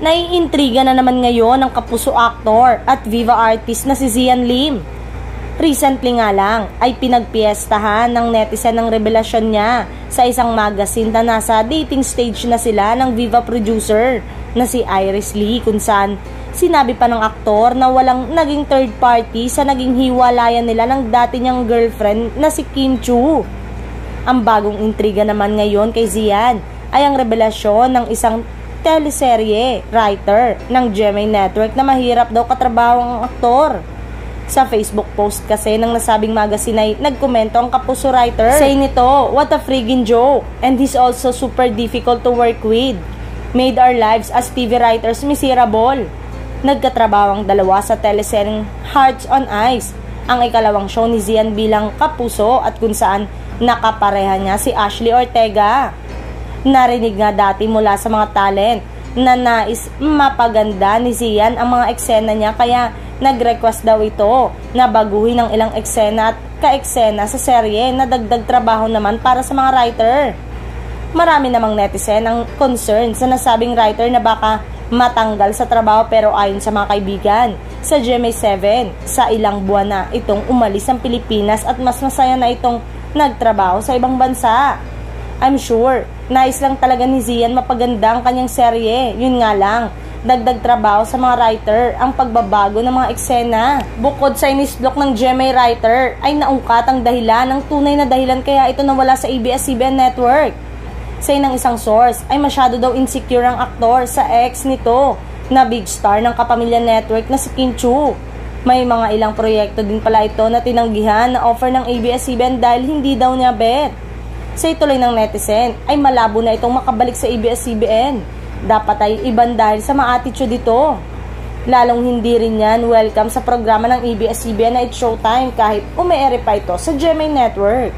Naiintriga na naman ngayon ng kapuso actor at Viva artist na si Zian Lim. Recently nga lang ay pinagpiestahan ng netizen ang revelasyon niya sa isang magazine na nasa dating stage na sila ng Viva producer na si Iris Lee, kung saan sinabi pa ng aktor na walang naging third party sa naging hiwalayan nila ng dati niyang girlfriend na si Kim Chu. Ang bagong intriga naman ngayon kay Zian ay ang revelasyon ng isang teleserye writer ng GMA Network na mahirap daw katrabaho ang aktor. Sa Facebook post kasi ng nasabing magazine ay nagkomento ang kapuso writer. Say nito, "What a friggin' joke, and he's also super difficult to work with. Made our lives as TV writers miserable." Nagkatrabaho ang dalawa sa teleseryeng Hearts on Ice, ang ikalawang show ni Zian bilang kapuso, at kung saan nakapareha niya si Ashley Ortega. Narinig nga dati mula sa mga talent na nais mapaganda ni Zian ang mga eksena niya, kaya nag-request daw ito na baguhin ang ilang eksena at ka-eksena sa serye na dagdag trabaho naman para sa mga writer. Marami namang netizen ang concern sa nasabing writer na baka matanggal sa trabaho, pero ayon sa mga kaibigan sa GMA7, sa ilang buwan na itong umalis ang Pilipinas at mas masaya na itong nagtrabaho sa ibang bansa. I'm sure, nais lang talaga ni Zian mapaganda ang kanyang serye. Yun nga lang, dagdag trabaho sa mga writer ang pagbabago ng mga eksena. Bukod sa inis block ng GMA writer, ay naungkat ang dahilan, ang tunay na dahilan kaya ito nawala sa ABS-CBN network. Sa ng isang source, ay masyado daw insecure ang aktor sa ex nito na big star ng Kapamilya Network na si Kim Chu. May mga ilang proyekto din pala ito na tinanggihan na offer ng ABS-CBN dahil hindi daw niya bet. Sa ituloy ng netizen, ay malabo na itong makabalik sa ABS-CBN. Dapat ay iban dahil sa mga attitude dito. Lalong hindi rin yan welcome sa programa ng ABS-CBN na It's Showtime kahit ume-ere pa ito sa GMA Network.